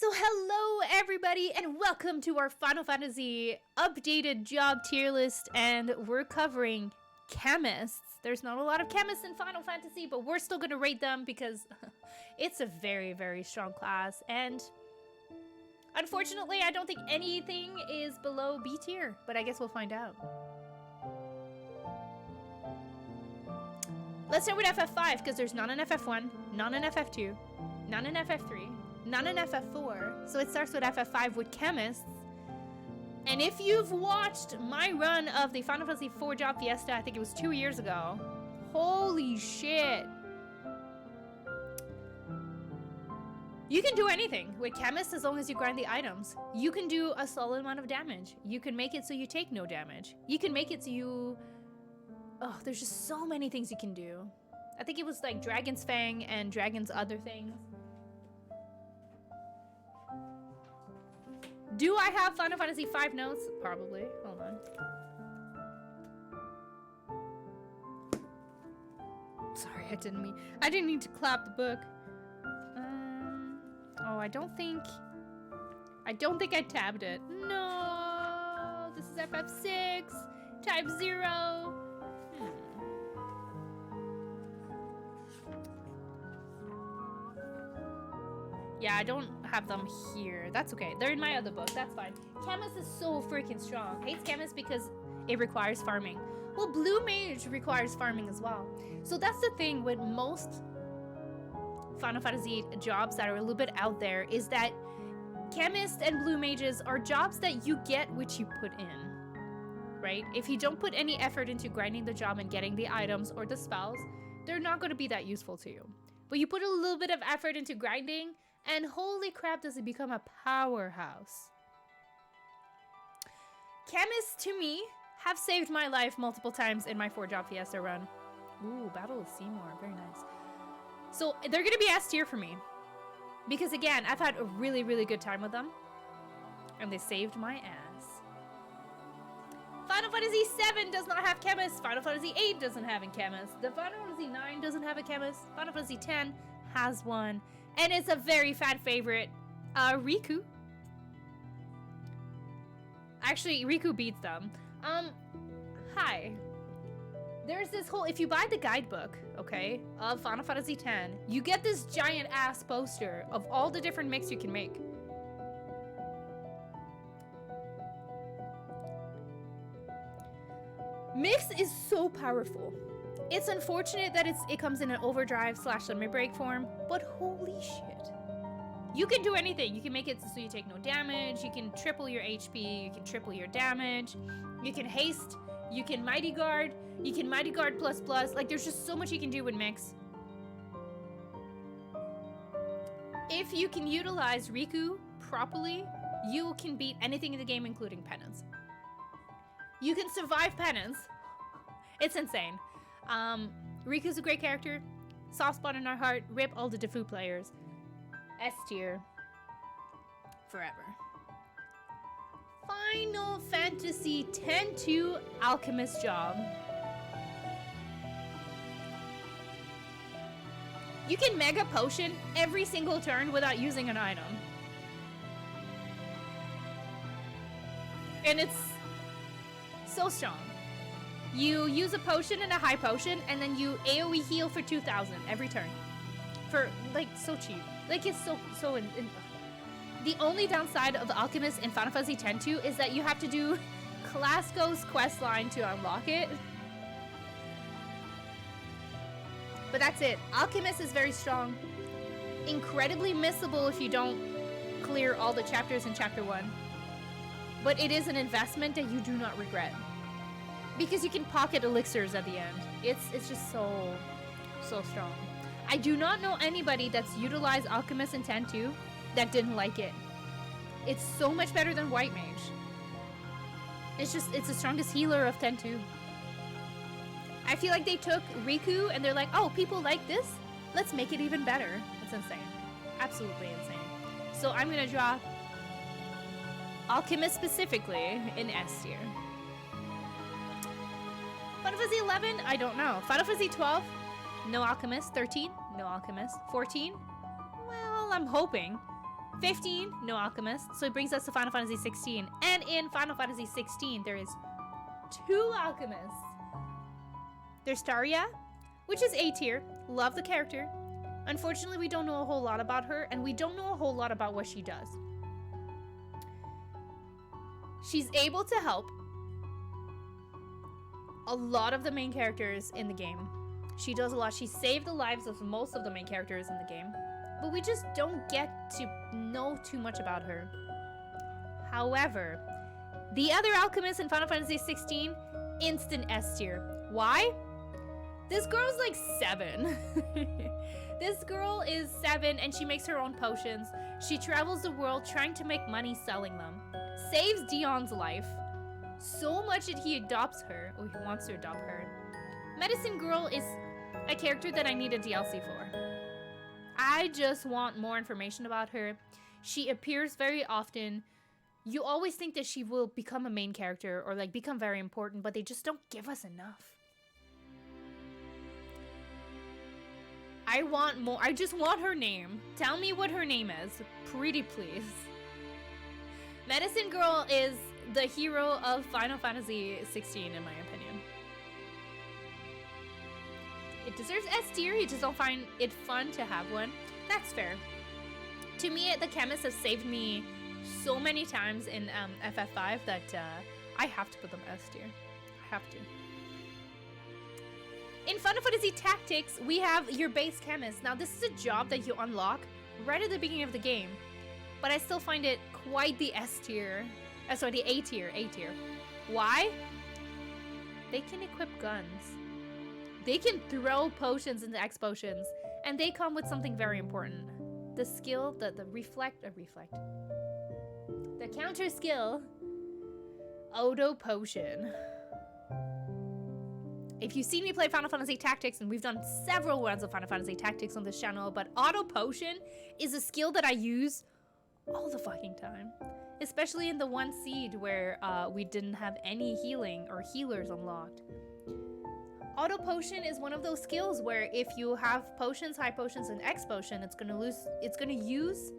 So hello everybody and welcome to our Final Fantasy updated job tier list, and we're covering Chemists. There's not a lot of Chemists in Final Fantasy, but we're still going to rate them because it's a very, very strong class, and unfortunately I don't think anything is below B tier, but I guess we'll find out. Let's start with FF5 because there's none in FF1, none in FF2, none in FF3, none in FF4, so it starts with FF5 with Chemists. And if you've watched my run of the Final Fantasy IV Job Fiesta, I think it was 2 years ago, holy shit. You can do anything with Chemists as long as you grind the items. You can do a solid amount of damage. You can make it so you take no damage. You can make it so you... Oh, there's just so many things you can do. I think it was like Dragon's Fang and Dragon's other things. Do I have Final Fantasy V notes? Probably. Hold on. Sorry, I didn't mean to clap the book. Oh, I don't think I tabbed it. No, this is FF6 type 0. Yeah, I don't have them here. That's okay. They're in my other book. That's fine. Chemist is so freaking strong. Hates Chemist because it requires farming. Well, Blue Mage requires farming as well. So that's the thing with most Final Fantasy jobs that are a little bit out there, is that Chemist and Blue Mages are jobs that you get what you put in, right? If you don't put any effort into grinding the job and getting the items or the spells, they're not going to be that useful to you. But you put a little bit of effort into grinding, and holy crap, does it become a powerhouse. Chemists, to me, have saved my life multiple times in my 4-job Fiesta run. Ooh, Battle of Seymour. Very nice. So they're going to be S tier for me. Because again, I've had a really, really good time with them. And they saved my ass. Final Fantasy VII does not have Chemists. Final Fantasy VIII doesn't have a Chemist. The Final Fantasy IX doesn't have a Chemist. Final Fantasy X has one. And it's a very fan favorite, Riku. Actually, Riku beats them. Hi. There's this whole, if you buy the guidebook, okay, of Final Fantasy X, you get this giant ass poster of all the different mix you can make. Mix is so powerful. It's unfortunate that it comes in an overdrive / limit break form, but holy shit. You can do anything. You can make it so you take no damage, you can triple your HP, you can triple your damage, you can haste, you can mighty guard, you can mighty guard ++, like there's just so much you can do with Mix. If you can utilize Riku properly, you can beat anything in the game, including Penance. You can survive Penance. It's insane. Riku's a great character. Soft spot in our heart. Rip all the Defu players. S tier. Forever. Final Fantasy X-2 Alchemist job. You can Mega Potion every single turn without using an item. And it's so strong. You use a potion and a high potion, and then you AoE heal for 2,000 every turn. For, like, so cheap. Like, it's so The only downside of the Alchemist in Final Fantasy X-2 is that you have to do Clasko's questline to unlock it. But that's it. Alchemist is very strong. Incredibly missable if you don't clear all the chapters in Chapter 1. But it is an investment that you do not regret. Because you can pocket elixirs at the end. It's just so strong. I do not know anybody that's utilized Alchemist in X-2 that didn't like it. It's so much better than White Mage. It's the strongest healer of X-2. I feel like they took Riku and they're like, oh, people like this? Let's make it even better. It's insane. Absolutely insane. So I'm gonna drop Alchemist specifically in S tier. Final Fantasy 11? I don't know. Final Fantasy 12? No Alchemist. 13? No Alchemist. 14? Well, I'm hoping. 15, no alchemist. So it brings us to Final Fantasy 16. And in Final Fantasy 16, there is 2 alchemists. There's Taria, which is A tier. Love the character. Unfortunately, we don't know a whole lot about her, and we don't know a whole lot about what she does. She's able to help a lot of the main characters in the game. She does a lot. She saved the lives of most of the main characters in the game. But we just don't get to know too much about her. However, the other alchemist in Final Fantasy 16, instant S tier. Why? This girl's like 7. This girl is 7 and she makes her own potions. She travels the world trying to make money selling them. Saves Dion's life. So much that he adopts her, or he wants to adopt her. Medicine Girl is a character that I need a DLC for. I just want more information about her. She appears very often. You always think that she will become a main character or like become very important, but they just don't give us enough. I want more. I just want her name. Tell me what her name is. Pretty please. Medicine Girl is the hero of Final Fantasy 16 in my opinion. It deserves S tier, you just don't find it fun to have one. That's fair. To me, the chemists have saved me so many times in FF5 that I have to put them S tier. I have to. In Final Fantasy Tactics, we have your base chemist. Now, this is a job that you unlock right at the beginning of the game, but I still find it quite the S tier. Sorry, the A tier. Why? They can equip guns. They can throw potions into X potions, and they come with something very important. The skill, the counter skill, Auto Potion. If you've seen me play Final Fantasy Tactics, and we've done several runs of Final Fantasy Tactics on this channel, but Auto Potion is a skill that I use all the fucking time. Especially in the one seed where we didn't have any healing or healers unlocked. Auto Potion is one of those skills where if you have potions, high potions, and X potion, it's gonna use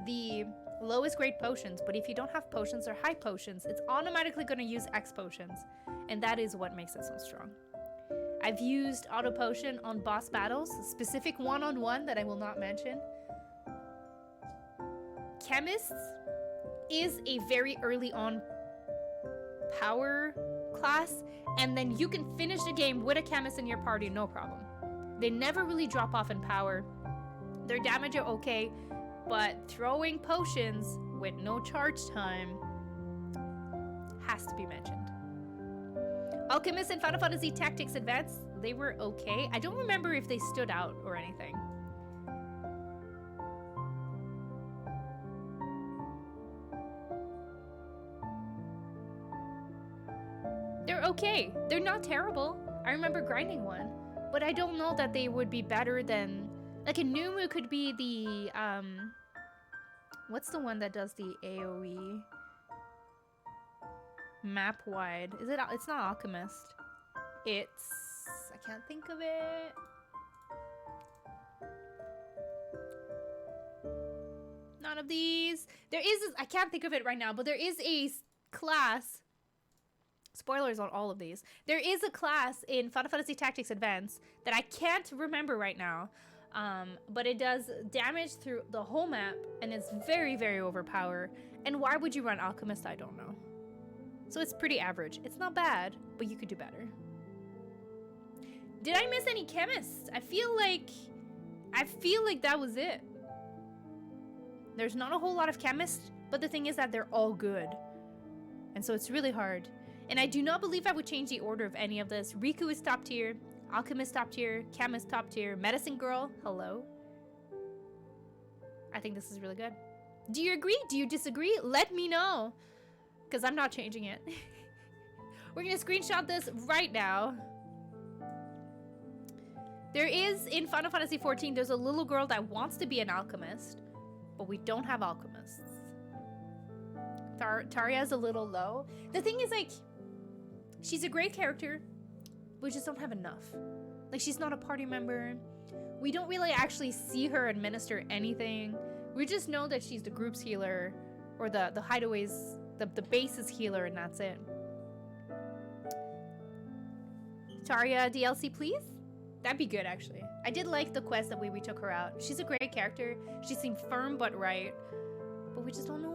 the lowest grade potions. But if you don't have potions or high potions, it's automatically gonna use X potions, and that is what makes it so strong. I've used Auto Potion on boss battles, a specific one-on-one that I will not mention. Chemists is a very early on power class, and then you can finish the game with a chemist in your party, no problem. They never really drop off in power. Their damage are okay, but throwing potions with no charge time has to be mentioned. Alchemists in Final Fantasy Tactics Advance, they were okay. I don't remember if they stood out or anything. They're okay. They're not terrible. I remember grinding one, but I don't know that they would be better than... Like a Numu could be the, what's the one that does the AoE? Map wide. Is it? It's not Alchemist. It's... I can't think of it. None of these. There is... I can't think of it right now, but there is a class... Spoilers on all of these. There is a class in Final Fantasy Tactics Advance that I can't remember right now. But it does damage through the whole map, and it's very, very overpowered. And why would you run Alchemist? I don't know. So it's pretty average. It's not bad, but you could do better. Did I miss any chemists? I feel like that was it. There's not a whole lot of chemists, but the thing is that they're all good. And so it's really hard. And I do not believe I would change the order of any of this. Riku is top tier, Alchemist top tier, Chemist top tier, Medicine Girl, hello. I think this is really good. Do you agree? Do you disagree? Let me know, because I'm not changing it. We're gonna screenshot this right now. There is, in Final Fantasy XIV, there's a little girl that wants to be an alchemist, but we don't have alchemists. Taria's a little low. The thing is, like, she's a great character, we just don't have enough. Like, she's not a party member. We don't really actually see her administer anything. We just know that she's the group's healer, or the hideaways, the base's healer, and that's it. Taria DLC, please? That'd be good, actually. I did like the quest that we took her out. She's a great character. She seemed firm but right. But we just don't know